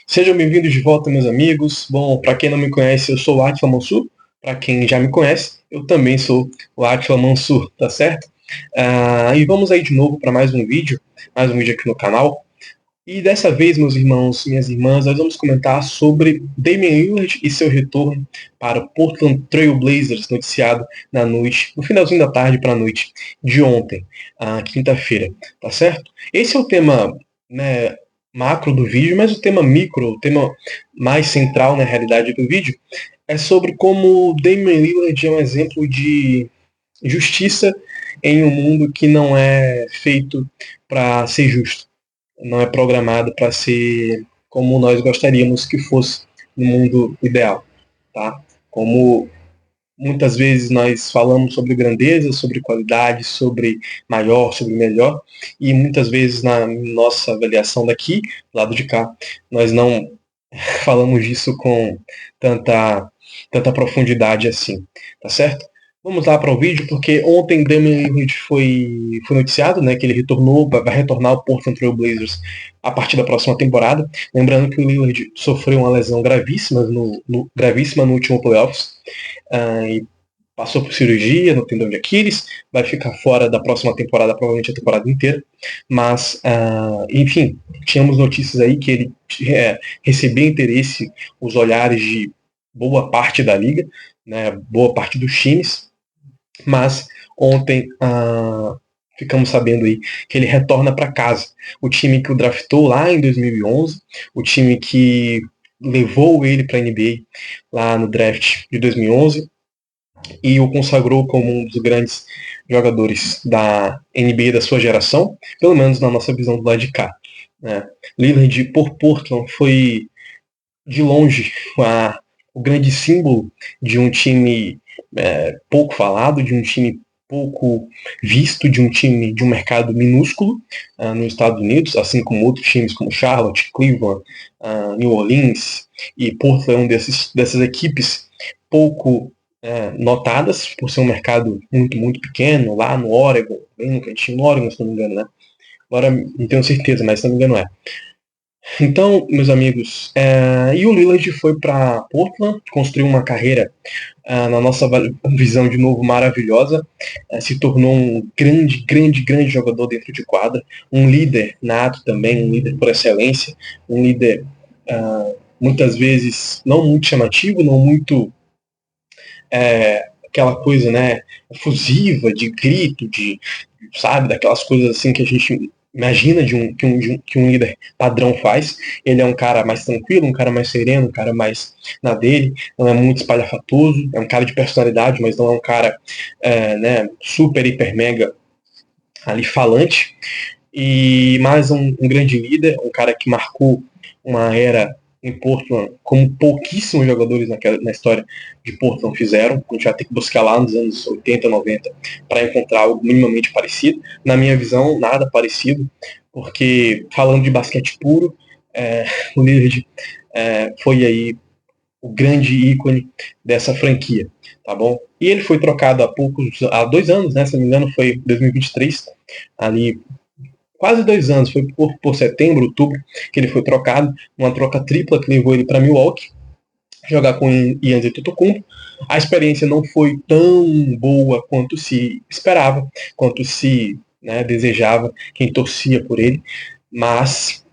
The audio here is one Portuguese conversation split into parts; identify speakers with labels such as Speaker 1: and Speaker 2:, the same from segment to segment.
Speaker 1: Sejam bem-vindos de volta, meus amigos. Bom, para quem não me conhece, eu sou o Atila Mansur. Para quem já me conhece, eu também sou o Atila Mansur, tá certo? E vamos aí de novo para mais um vídeo aqui no canal. E dessa vez, meus irmãos e minhas irmãs, nós vamos comentar sobre Damian Lillard e seu retorno para o Portland Trail Blazers, noticiado na noite, no finalzinho da tarde para a noite de ontem, quinta-feira, tá certo? Esse é o tema, né, macro do vídeo, mas o tema micro, o tema mais central na realidade do vídeo, é sobre como Damian Lillard é um exemplo de justiça em um mundo que não é feito para ser justo, não é programado para ser como nós gostaríamos que fosse no mundo ideal, tá? Como muitas vezes nós falamos sobre grandeza, sobre qualidade, sobre maior, sobre melhor, e muitas vezes na nossa avaliação daqui, do lado de cá, nós não falamos disso com tanta profundidade assim, tá certo? Vamos lá para o vídeo, porque ontem Damian Lillard foi noticiado, né, que ele vai retornar ao Portland Trail Blazers a partir da próxima temporada. Lembrando que o Lillard sofreu uma lesão gravíssima no último playoffs, e passou por cirurgia no tendão de Aquiles, vai ficar fora da próxima temporada, provavelmente a temporada inteira. Mas, enfim, tínhamos notícias aí que ele recebia interesse, os olhares de boa parte da liga, né, boa parte dos times. Mas ontem ficamos sabendo aí que ele retorna para casa. O time que o draftou lá em 2011, o time que levou ele para a NBA lá no draft de 2011, e o consagrou como um dos grandes jogadores da NBA da sua geração, pelo menos na nossa visão do lado de cá, né? Lillard por Portland foi de longe o grande símbolo de um time pouco falado, de um time pouco visto, de um time de um mercado minúsculo nos Estados Unidos, assim como outros times como Charlotte, Cleveland, New Orleans, e Portland é um dessas equipes pouco notadas por ser um mercado muito, muito pequeno, lá no Oregon, bem no cantinho no Oregon, se não me engano, né? Agora não tenho certeza, mas se não me engano é. Então, meus amigos, e o Lillard foi para Portland, construiu uma carreira, na nossa visão de novo maravilhosa, se tornou um grande, grande, grande jogador dentro de quadra, um líder nato também, um líder por excelência, um líder muitas vezes não muito chamativo, não muito aquela coisa, né, efusiva, de grito, sabe, daquelas coisas assim que a gente imagina que um líder padrão faz. Ele é um cara mais tranquilo, um cara mais sereno, um cara mais na dele, não é muito espalhafatoso, é um cara de personalidade, mas não é um cara né, super, hiper, mega ali falante, e mais um grande líder, um cara que marcou uma era em Portland como pouquíssimos jogadores na história de Portland fizeram. A gente vai ter que buscar lá nos anos 80, 90 para encontrar algo minimamente parecido. Na minha visão, nada parecido, porque falando de basquete puro, o Lillard foi aí o grande ícone dessa franquia, tá bom? E ele foi trocado há 2 anos, né? Se não me engano, foi 2023, ali quase 2 anos, foi por setembro, outubro, que ele foi trocado, uma troca tripla que levou ele para Milwaukee, jogar com Giannis Antetokounmpo. A experiência não foi tão boa quanto se esperava, quanto se desejava, quem torcia por ele, mas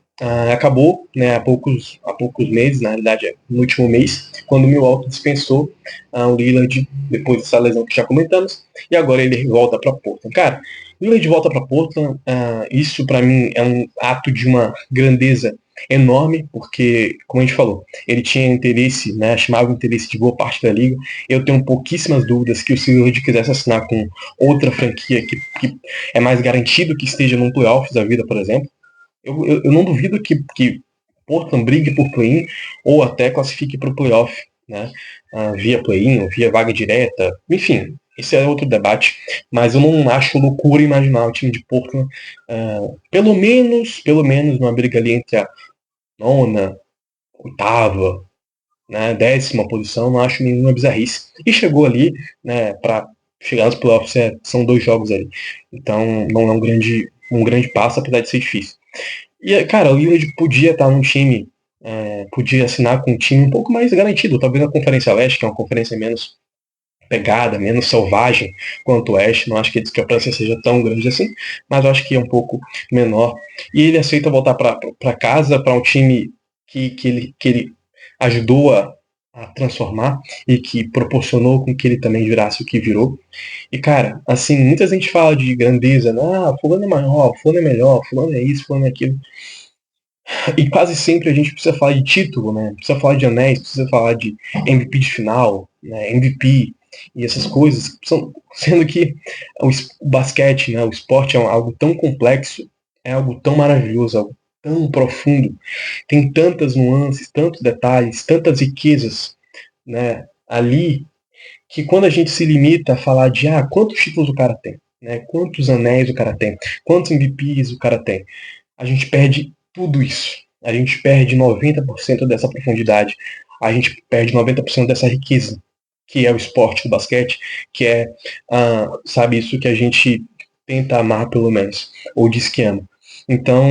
Speaker 1: acabou, né, há poucos meses, na realidade no último mês, quando o Milwaukee dispensou o Lillard depois dessa lesão que já comentamos, e agora ele volta para Portland. Cara, Lillard volta para Portland, isso para mim é um ato de uma grandeza enorme, porque, como a gente falou, ele tinha interesse, né, chamava o interesse de boa parte da liga. Eu tenho pouquíssimas dúvidas que o Lillard quisesse assinar com outra franquia que é mais garantido que esteja num playoffs da vida, por exemplo. Eu não duvido que Portland brigue por play-in ou até classifique para o playoff, né? Via play-in ou via vaga direta, enfim, esse é outro debate, mas eu não acho loucura imaginar o time de Portland, pelo menos numa briga ali entre a nona, oitava, né, 10ª posição, não acho nenhuma bizarrice. E chegou ali, né, para chegar nos playoffs, são 2 jogos ali. Então não é um grande passo, apesar de ser difícil. E, cara, o Lillard podia estar num time podia assinar com um time um pouco mais garantido, talvez na Conferência Leste, que é uma conferência menos pegada, menos selvagem quanto o Oeste. Não acho que a discrepância seja tão grande assim, mas eu acho que é um pouco menor. E ele aceita voltar para casa, para um time que ele ajudou a transformar e que proporcionou com que ele também virasse o que virou. E, cara, assim, muita gente fala de grandeza, né? Ah, fulano é maior, fulano é melhor, fulano é isso, fulano é aquilo. E quase sempre a gente precisa falar de título, né? Precisa falar de anéis, precisa falar de MVP de final, né? MVP e essas coisas, sendo que o basquete, né? O esporte é algo tão complexo, é algo tão maravilhoso, algo tão profundo, tem tantas nuances, tantos detalhes, tantas riquezas, né? Ali, que quando a gente se limita a falar de quantos títulos o cara tem, né? Quantos anéis o cara tem, quantos MVPs o cara tem, a gente perde tudo isso. A gente perde 90% dessa profundidade. A gente perde 90% dessa riqueza que é o esporte do basquete, que é, sabe, isso que a gente tenta amar, pelo menos, ou diz que ama. Então,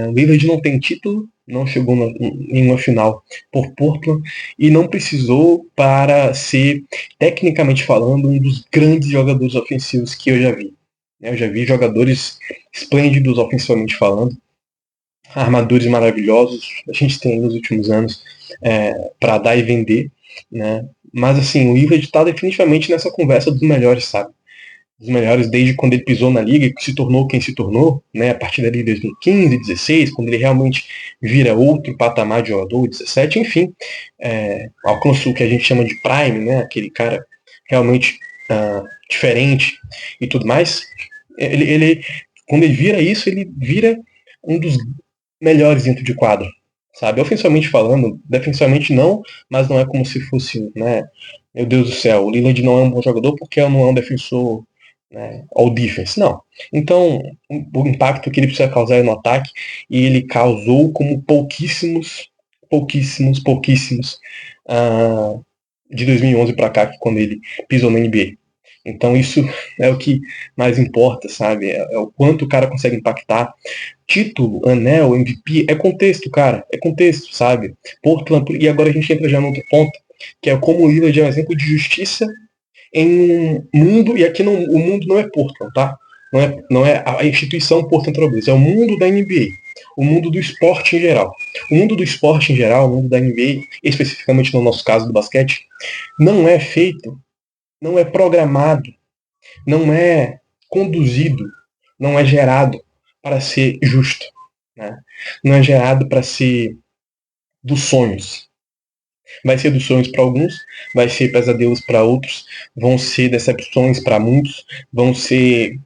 Speaker 1: o Lillard não tem título, não chegou em uma final por Portland e não precisou para ser, tecnicamente falando, um dos grandes jogadores ofensivos que eu já vi. Eu já vi jogadores esplêndidos ofensivamente falando, armadores maravilhosos, a gente tem nos últimos anos para dar e vender, né? Mas assim, o Lillard está definitivamente nessa conversa dos melhores, sabe? Dos melhores desde quando ele pisou na liga e se tornou quem se tornou, né? A partir dali de 2015, 16, quando ele realmente vira outro patamar de jogador, 17, enfim, alcança o que a gente chama de prime, né? Aquele cara realmente diferente e tudo mais. Ele, quando ele vira isso, ele vira um dos melhores dentro de quadro, sabe? Ofensivamente falando, defensivamente não, mas não é como se fosse, né? Meu Deus do céu, o Lillard não é um bom jogador porque não é um defensor, né, all defense, não. Então, o impacto que ele precisa causar é no ataque, e ele causou como pouquíssimos de 2011 para cá, quando ele pisou na NBA. Então isso é o que mais importa, sabe? É o quanto o cara consegue impactar. Título, anel, MVP, é contexto, cara. É contexto, sabe? Portland, e agora a gente entra já no outro ponto, que é como o Lillard é um exemplo de justiça em um mundo, e aqui o mundo não é Portland, tá? Não é a instituição Portland Trail Blazers, é o mundo da NBA, o mundo do esporte em geral. O mundo do esporte em geral, o mundo da NBA, especificamente no nosso caso do basquete, não é feito, não é programado, não é conduzido, não é gerado para ser justo, né? Não é gerado para ser dos sonhos. Vai ser dos sonhos para alguns, vai ser pesadelos para outros, vão ser decepções para muitos, vão ser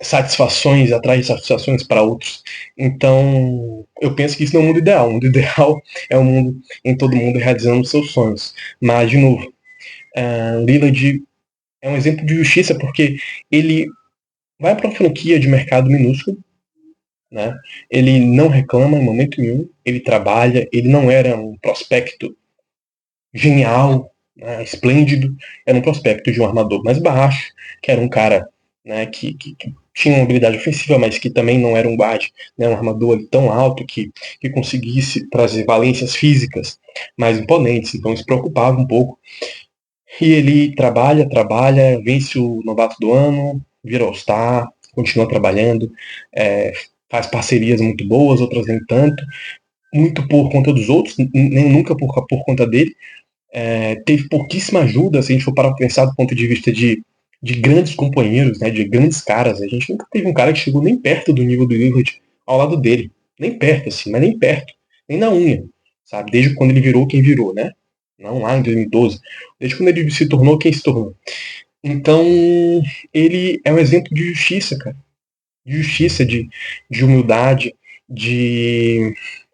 Speaker 1: satisfações atrás de satisfações para outros. Então, eu penso que isso não é o mundo ideal. O mundo ideal é um mundo em todo mundo realizando seus sonhos. Mas, de novo, Lillard é um exemplo de justiça porque ele vai para uma franquia de mercado minúsculo, né? Ele não reclama em momento nenhum, ele trabalha, ele não era um prospecto genial, né, esplêndido, era um prospecto de um armador mais baixo, que era um cara, né, que tinha uma habilidade ofensiva, mas que também não era um guard, né, um armador ali tão alto que conseguisse trazer valências físicas mais imponentes, então se preocupava um pouco. E ele trabalha, vence o novato do ano, vira All-Star, continua trabalhando, faz parcerias muito boas, outras nem tanto, muito por conta dos outros, nem nunca por conta dele. Teve pouquíssima ajuda, se a gente for para pensar do ponto de vista de grandes companheiros, né, de grandes caras. A gente nunca teve um cara que chegou nem perto do nível do Lillard ao lado dele. Nem perto, assim, mas nem perto. Nem na unha, sabe? Desde quando ele virou quem virou, né? Não lá em 2012. Desde quando ele se tornou quem se tornou. Então, ele é um exemplo de justiça, cara. De justiça, de humildade,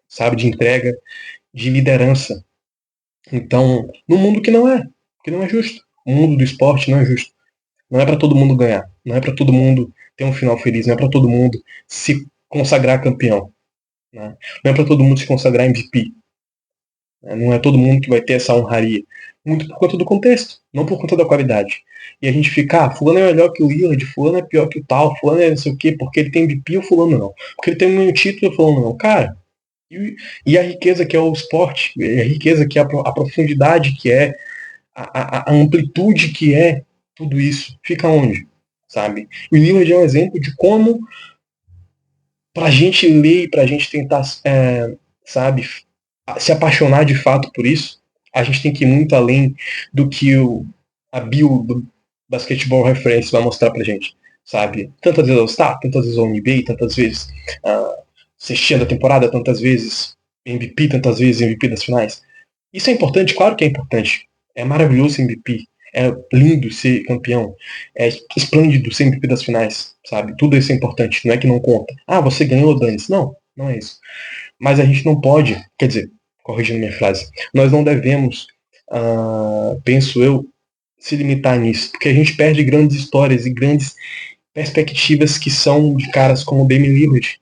Speaker 1: sabe, de entrega, de liderança. Então, no mundo que não é justo. O mundo do esporte não é justo. Não é para todo mundo ganhar. Não é para todo mundo ter um final feliz. Não é para todo mundo se consagrar campeão. Né? Não é para todo mundo se consagrar MVP. Né? Não é todo mundo que vai ter essa honraria. Muito por conta do contexto, não por conta da qualidade. E a gente fica, fulano é melhor que o Lillard, fulano é pior que o tal, fulano é não sei o quê, porque ele tem MVP, o fulano não. Porque ele tem um título, o fulano não. Cara, E a riqueza que é o esporte, a riqueza que é a profundidade que é, a amplitude que é tudo isso, fica onde? Sabe? E o Lillard é um exemplo de como, pra gente ler e pra gente tentar, sabe, se apaixonar de fato por isso, a gente tem que ir muito além do que a bio do Basketball Reference vai mostrar pra gente, sabe? Tantas vezes All-Star, tantas vezes All-NBA, tantas vezes cestinha da temporada, tantas vezes MVP, tantas vezes MVP das finais. Isso é importante? Claro que é importante. É maravilhoso ser MVP. É lindo ser campeão. É esplêndido ser MVP das finais, sabe? Tudo isso é importante. Não é que não conta. Ah, você ganhou, dane-se. Não, não é isso. Mas a gente não pode, quer dizer, corrigindo minha frase, nós não devemos, penso eu, se limitar nisso, porque a gente perde grandes histórias e grandes perspectivas que são de caras como Damian Lillard,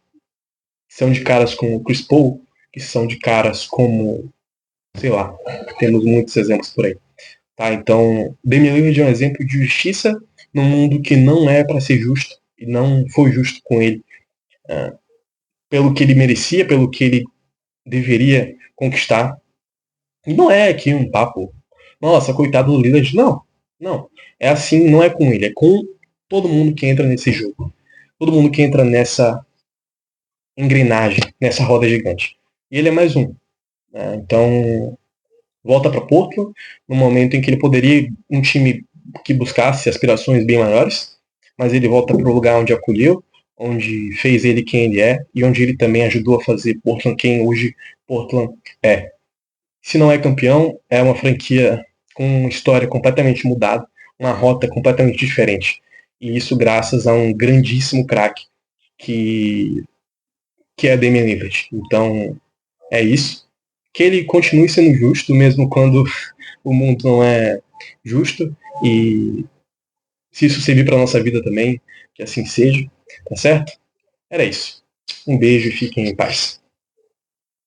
Speaker 1: que são de caras como Chris Paul, que são de caras como, sei lá, temos muitos exemplos por aí. Tá? Então, Damian Lillard é um exemplo de justiça num mundo que não é para ser justo e não foi justo com ele, pelo que ele merecia, pelo que ele deveria conquistar. E não é aqui um papo, nossa, coitado do Lillard. Não, não. É assim, não é com ele, é com todo mundo que entra nesse jogo. Todo mundo que entra nessa engrenagem, nessa roda gigante. E ele é mais um. Né? Então, volta para Portland, no momento em que ele poderia um time que buscasse aspirações bem maiores, mas ele volta para o lugar onde acolheu, onde fez ele quem ele é e onde ele também ajudou a fazer Portland quem hoje Portland é. Se não é campeão, é uma franquia com uma história completamente mudada, uma rota completamente diferente. E isso graças a um grandíssimo craque que, que é Damian Lillard. Então, é isso. Que ele continue sendo justo, mesmo quando o mundo não é justo. E se isso servir para nossa vida também, que assim seja. Tá certo? Era isso. Um beijo e fiquem em paz.